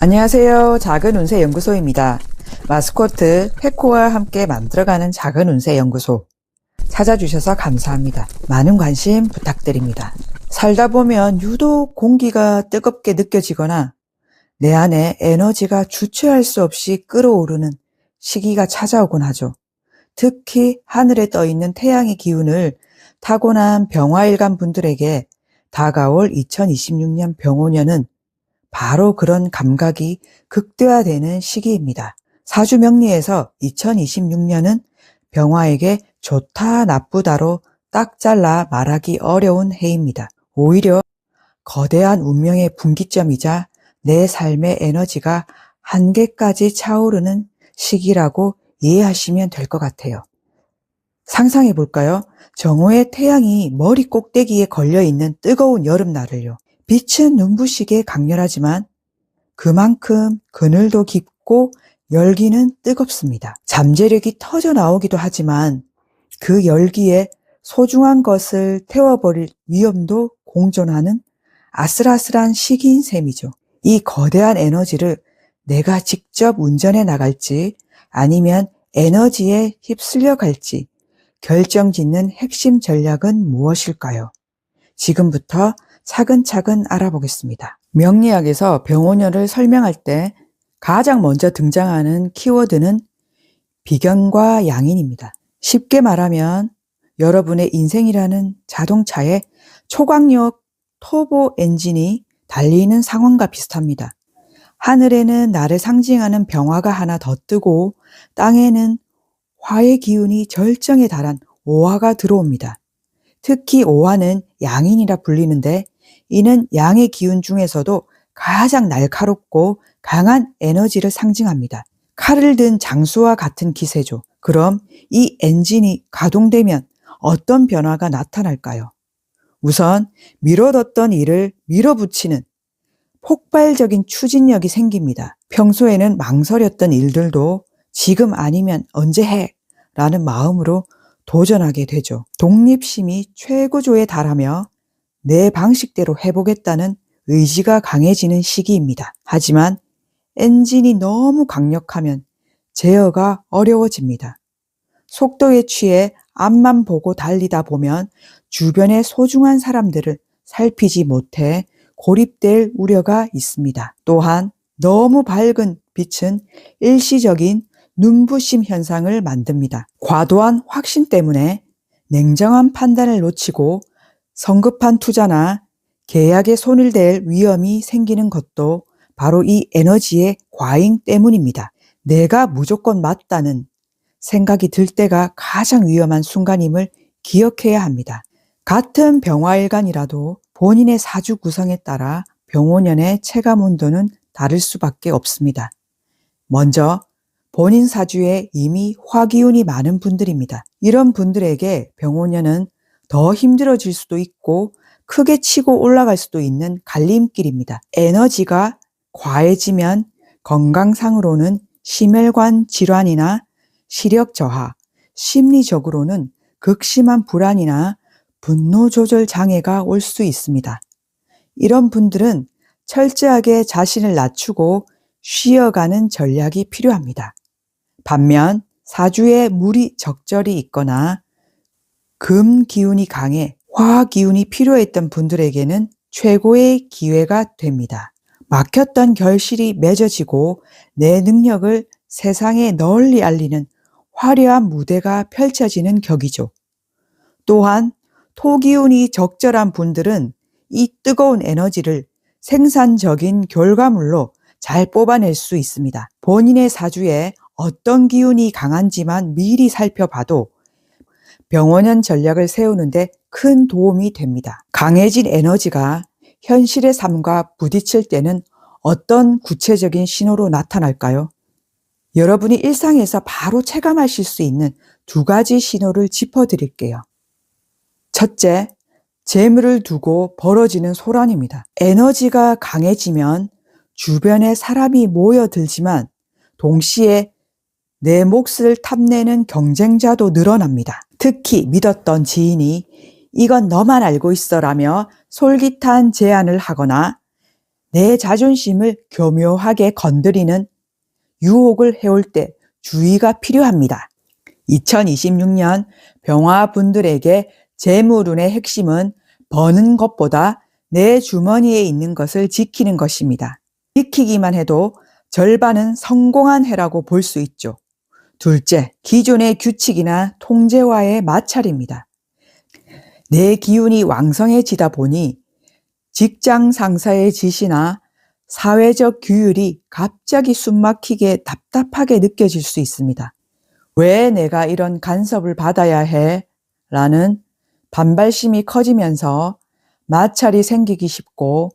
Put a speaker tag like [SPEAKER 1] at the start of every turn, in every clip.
[SPEAKER 1] 안녕하세요. 작은 운세 연구소입니다. 마스코트 페코와 함께 만들어가는 작은 운세 연구소. 찾아주셔서 감사합니다. 많은 관심 부탁드립니다. 살다 보면 유독 공기가 뜨겁게 느껴지거나 내 안에 에너지가 주체할 수 없이 끌어오르는 시기가 찾아오곤 하죠. 특히 하늘에 떠있는 태양의 기운을 타고난 병화일간 분들에게 다가올 2026년 병오년은 바로 그런 감각이 극대화되는 시기입니다. 사주명리에서 2026년은 병화에게 좋다 나쁘다로 딱 잘라 말하기 어려운 해입니다. 오히려 거대한 운명의 분기점이자 내 삶의 에너지가 한계까지 차오르는 시기라고 이해하시면 될 것 같아요. 상상해 볼까요? 정오의 태양이 머리 꼭대기에 걸려있는 뜨거운 여름날을요. 빛은 눈부시게 강렬하지만 그만큼 그늘도 깊고 열기는 뜨겁습니다. 잠재력이 터져 나오기도 하지만 그 열기에 소중한 것을 태워버릴 위험도 공존하는 아슬아슬한 시기인 셈이죠. 이 거대한 에너지를 내가 직접 운전해 나갈지 아니면 에너지에 휩쓸려 갈지 결정짓는 핵심 전략은 무엇일까요? 지금부터 차근차근 알아보겠습니다. 명리학에서 병오년을 설명할 때 가장 먼저 등장하는 키워드는 비견과 양인입니다. 쉽게 말하면 여러분의 인생이라는 자동차에 초강력 터보 엔진이 달리는 상황과 비슷합니다. 하늘에는 나를 상징하는 병화가 하나 더 뜨고 땅에는 화의 기운이 절정에 달한 오화가 들어옵니다. 특히 오화는 양인이라 불리는데 이는 양의 기운 중에서도 가장 날카롭고 강한 에너지를 상징합니다. 칼을 든 장수와 같은 기세죠. 그럼 이 엔진이 가동되면 어떤 변화가 나타날까요? 우선 미뤄뒀던 일을 밀어붙이는 폭발적인 추진력이 생깁니다. 평소에는 망설였던 일들도 지금 아니면 언제 해? 라는 마음으로 도전하게 되죠. 독립심이 최고조에 달하며 내 방식대로 해보겠다는 의지가 강해지는 시기입니다. 하지만 엔진이 너무 강력하면 제어가 어려워집니다. 속도에 취해 앞만 보고 달리다 보면 주변의 소중한 사람들을 살피지 못해 고립될 우려가 있습니다. 또한 너무 밝은 빛은 일시적인 눈부심 현상을 만듭니다. 과도한 확신 때문에 냉정한 판단을 놓치고 성급한 투자나 계약에 손을 댈 위험이 생기는 것도 바로 이 에너지의 과잉 때문입니다. 내가 무조건 맞다는 생각이 들 때가 가장 위험한 순간임을 기억해야 합니다. 같은 병화일간이라도 본인의 사주 구성에 따라 병오년의 체감 온도는 다를 수밖에 없습니다. 먼저 본인 사주에 이미 화기운이 많은 분들입니다. 이런 분들에게 병오년은 더 힘들어질 수도 있고 크게 치고 올라갈 수도 있는 갈림길입니다. 에너지가 과해지면 건강상으로는 심혈관 질환이나 시력 저하, 심리적으로는 극심한 불안이나 분노 조절 장애가 올 수 있습니다. 이런 분들은 철저하게 자신을 낮추고 쉬어가는 전략이 필요합니다. 반면 사주에 물이 적절히 있거나 금 기운이 강해 화 기운이 필요했던 분들에게는 최고의 기회가 됩니다. 막혔던 결실이 맺어지고 내 능력을 세상에 널리 알리는 화려한 무대가 펼쳐지는 격이죠. 또한 토기운이 적절한 분들은 이 뜨거운 에너지를 생산적인 결과물로 잘 뽑아낼 수 있습니다. 본인의 사주에 어떤 기운이 강한지만 미리 살펴봐도 병오년 전략을 세우는데 큰 도움이 됩니다. 강해진 에너지가 현실의 삶과 부딪힐 때는 어떤 구체적인 신호로 나타날까요? 여러분이 일상에서 바로 체감하실 수 있는 두 가지 신호를 짚어드릴게요. 첫째, 재물을 두고 벌어지는 소란입니다. 에너지가 강해지면 주변에 사람이 모여들지만 동시에 내 몫을 탐내는 경쟁자도 늘어납니다. 특히 믿었던 지인이 이건 너만 알고 있어라며 솔깃한 제안을 하거나 내 자존심을 교묘하게 건드리는 유혹을 해올 때 주의가 필요합니다. 2026년 병화분들에게 재물운의 핵심은 버는 것보다 내 주머니에 있는 것을 지키는 것입니다. 지키기만 해도 절반은 성공한 해라고 볼 수 있죠. 둘째, 기존의 규칙이나 통제와의 마찰입니다. 내 기운이 왕성해지다 보니 직장 상사의 지시나 사회적 규율이 갑자기 숨막히게 답답하게 느껴질 수 있습니다. 왜 내가 이런 간섭을 받아야 해? 라는 반발심이 커지면서 마찰이 생기기 쉽고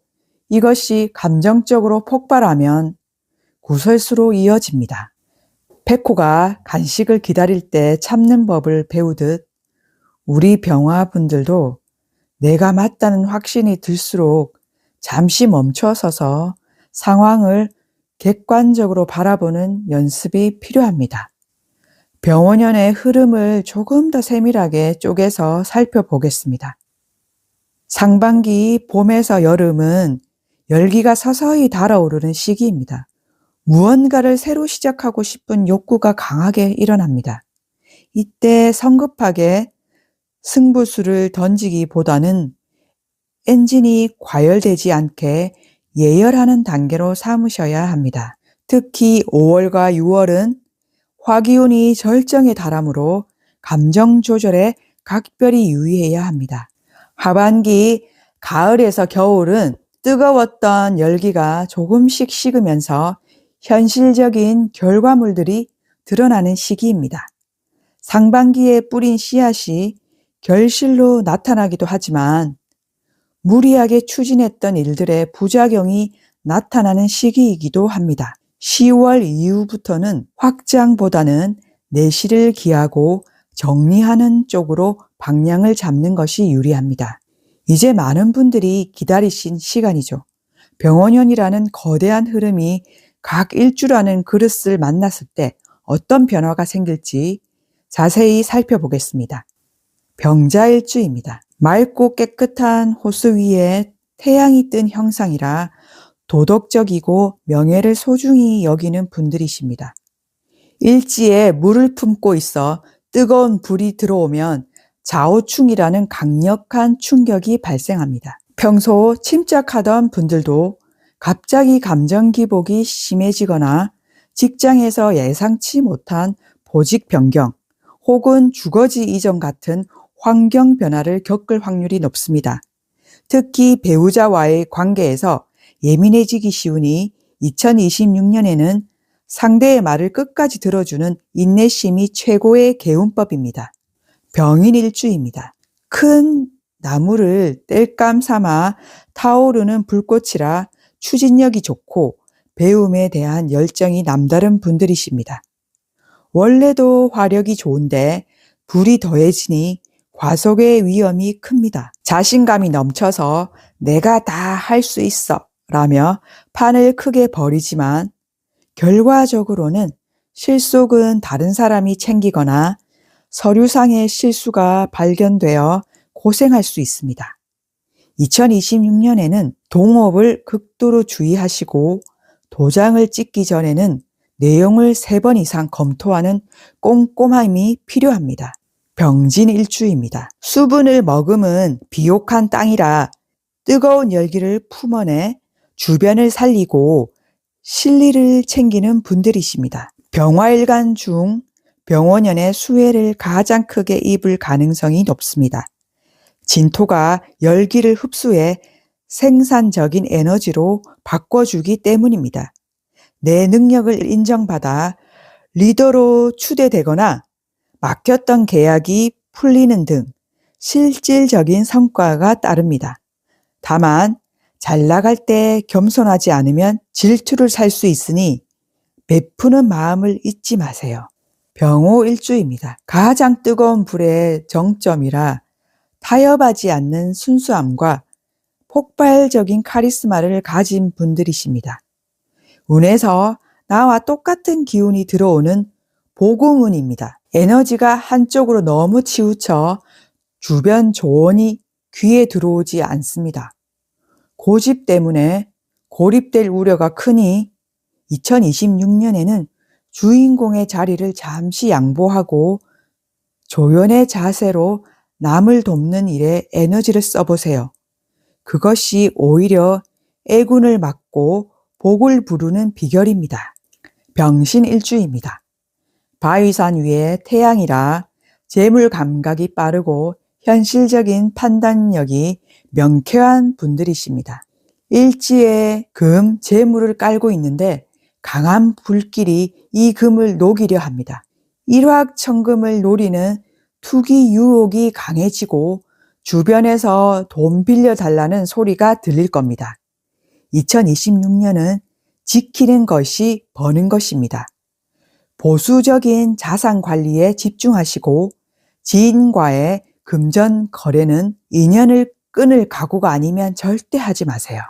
[SPEAKER 1] 이것이 감정적으로 폭발하면 구설수로 이어집니다. 백호가 간식을 기다릴 때 참는 법을 배우듯 우리 병화분들도 내가 맞다는 확신이 들수록 잠시 멈춰서서 상황을 객관적으로 바라보는 연습이 필요합니다. 병원연의 흐름을 조금 더 세밀하게 쪼개서 살펴보겠습니다. 상반기 봄에서 여름은 열기가 서서히 달아오르는 시기입니다. 무언가를 새로 시작하고 싶은 욕구가 강하게 일어납니다. 이때 성급하게 승부수를 던지기보다는 엔진이 과열되지 않게 예열하는 단계로 삼으셔야 합니다. 특히 5월과 6월은 화기운이 절정에 달하므로 감정 조절에 각별히 유의해야 합니다. 하반기 가을에서 겨울은 뜨거웠던 열기가 조금씩 식으면서 현실적인 결과물들이 드러나는 시기입니다. 상반기에 뿌린 씨앗이 결실로 나타나기도 하지만 무리하게 추진했던 일들의 부작용이 나타나는 시기이기도 합니다. 10월 이후부터는 확장보다는 내실을 기하고 정리하는 쪽으로 방향을 잡는 것이 유리합니다. 이제 많은 분들이 기다리신 시간이죠. 병원연이라는 거대한 흐름이 각 일주라는 그릇을 만났을 때 어떤 변화가 생길지 자세히 살펴보겠습니다. 병자일주입니다. 맑고 깨끗한 호수 위에 태양이 뜬 형상이라 도덕적이고 명예를 소중히 여기는 분들이십니다. 일지에 물을 품고 있어 뜨거운 불이 들어오면 좌우충이라는 강력한 충격이 발생합니다. 평소 침착하던 분들도 갑자기 감정 기복이 심해지거나 직장에서 예상치 못한 보직 변경 혹은 주거지 이전 같은 환경 변화를 겪을 확률이 높습니다. 특히 배우자와의 관계에서 예민해지기 쉬우니 2026년에는 상대의 말을 끝까지 들어주는 인내심이 최고의 개운법입니다. 병인일주입니다. 큰 나무를 땔감 삼아 타오르는 불꽃이라 추진력이 좋고 배움에 대한 열정이 남다른 분들이십니다. 원래도 화력이 좋은데 불이 더해지니 과속의 위험이 큽니다. 자신감이 넘쳐서 내가 다 할 수 있어 라며 판을 크게 벌이지만 결과적으로는 실속은 다른 사람이 챙기거나 서류상의 실수가 발견되어 고생할 수 있습니다. 2026년에는 동업을 극도로 주의하시고 도장을 찍기 전에는 내용을 3번 이상 검토하는 꼼꼼함이 필요합니다. 병진일주입니다. 수분을 머금은 비옥한 땅이라 뜨거운 열기를 품어내 주변을 살리고 실리를 챙기는 분들이십니다. 병화일간 중 병원연의 수혜를 가장 크게 입을 가능성이 높습니다. 진토가 열기를 흡수해 생산적인 에너지로 바꿔주기 때문입니다. 내 능력을 인정받아 리더로 추대되거나 막혔던 계약이 풀리는 등 실질적인 성과가 따릅니다. 다만 잘 나갈 때 겸손하지 않으면 질투를 살 수 있으니 베푸는 마음을 잊지 마세요. 병호일주입니다. 가장 뜨거운 불의 정점이라 타협하지 않는 순수함과 폭발적인 카리스마를 가진 분들이십니다. 운에서 나와 똑같은 기운이 들어오는 보금운입니다. 에너지가 한쪽으로 너무 치우쳐 주변 조언이 귀에 들어오지 않습니다. 고집 때문에 고립될 우려가 크니 2026년에는 주인공의 자리를 잠시 양보하고 조연의 자세로 남을 돕는 일에 에너지를 써보세요. 그것이 오히려 애군을 막고 복을 부르는 비결입니다. 병신일주입니다. 바위산 위에 태양이라 재물 감각이 빠르고 현실적인 판단력이 명쾌한 분들이십니다. 일지에 금, 재물을 깔고 있는데 강한 불길이 이 금을 녹이려 합니다. 일확천금을 노리는 투기 유혹이 강해지고 주변에서 돈 빌려달라는 소리가 들릴 겁니다. 2026년은 지키는 것이 버는 것입니다. 보수적인 자산 관리에 집중하시고 지인과의 금전 거래는 인연을 끊을 각오가 아니면 절대 하지 마세요.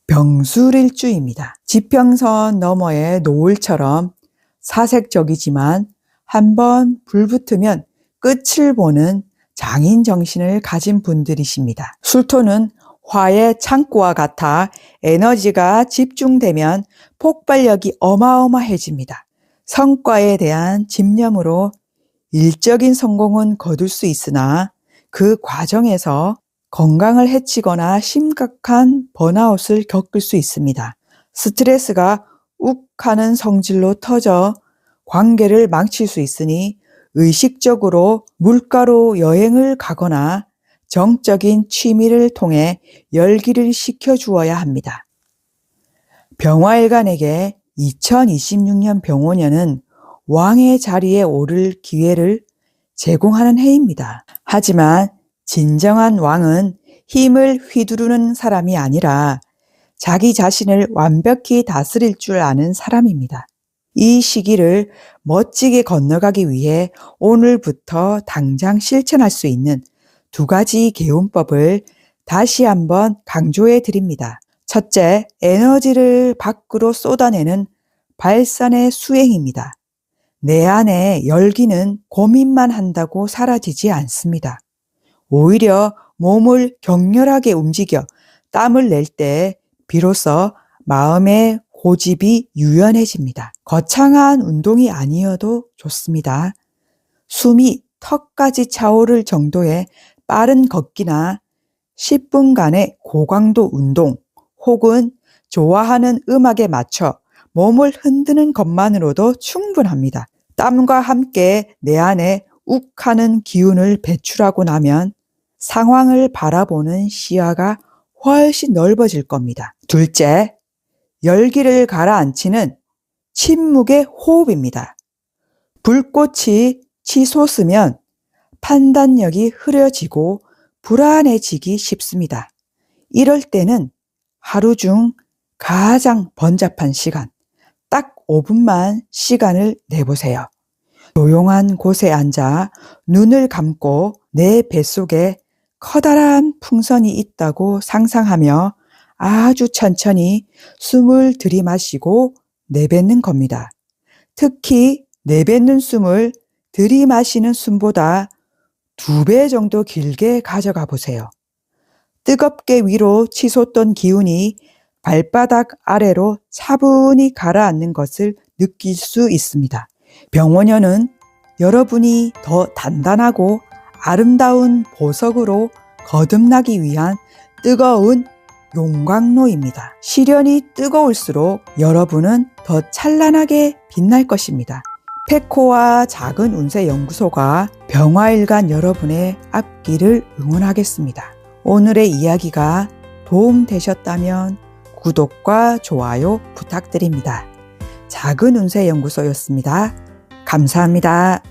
[SPEAKER 1] 병술일주입니다. 지평선 너머의 노을처럼 사색적이지만 한번 불붙으면 끝을 보는 장인 정신을 가진 분들이십니다. 술토는 화의 창고와 같아 에너지가 집중되면 폭발력이 어마어마해집니다. 성과에 대한 집념으로 일적인 성공은 거둘 수 있으나 그 과정에서 건강을 해치거나 심각한 번아웃을 겪을 수 있습니다. 스트레스가 욱하는 성질로 터져 관계를 망칠 수 있으니 의식적으로 물가로 여행을 가거나 정적인 취미를 통해 열기를 식혀주어야 합니다. 병화일간에게 2026년 병오년은 왕의 자리에 오를 기회를 제공하는 해입니다. 하지만 진정한 왕은 힘을 휘두르는 사람이 아니라 자기 자신을 완벽히 다스릴 줄 아는 사람입니다. 이 시기를 멋지게 건너가기 위해 오늘부터 당장 실천할 수 있는 2가지 개운법을 다시 한번 강조해 드립니다. 첫째, 에너지를 밖으로 쏟아내는 발산의 수행입니다. 내 안의 열기는 고민만 한다고 사라지지 않습니다. 오히려 몸을 격렬하게 움직여 땀을 낼 때 비로소 마음의 고집이 유연해집니다. 거창한 운동이 아니어도 좋습니다. 숨이 턱까지 차오를 정도의 빠른 걷기나 10분간의 고강도 운동 혹은 좋아하는 음악에 맞춰 몸을 흔드는 것만으로도 충분합니다. 땀과 함께 내 안에 욱하는 기운을 배출하고 나면 상황을 바라보는 시야가 훨씬 넓어질 겁니다. 둘째, 열기를 가라앉히는 침묵의 호흡입니다. 불꽃이 치솟으면 판단력이 흐려지고 불안해지기 쉽습니다. 이럴 때는 하루 중 가장 번잡한 시간, 딱 5분만 시간을 내보세요. 조용한 곳에 앉아 눈을 감고 내 뱃속에 커다란 풍선이 있다고 상상하며 아주 천천히 숨을 들이마시고 내뱉는 겁니다. 특히 내뱉는 숨을 들이마시는 숨보다 2배 정도 길게 가져가 보세요. 뜨겁게 위로 치솟던 기운이 발바닥 아래로 차분히 가라앉는 것을 느낄 수 있습니다. 병원연은 여러분이 더 단단하고 아름다운 보석으로 거듭나기 위한 뜨거운 용광로입니다. 시련이 뜨거울수록 여러분은 더 찬란하게 빛날 것입니다. 페코와 작은 운세 연구소가 병화일간 여러분의 앞길을 응원하겠습니다. 오늘의 이야기가 도움되셨다면 구독과 좋아요 부탁드립니다. 작은 운세 연구소였습니다. 감사합니다.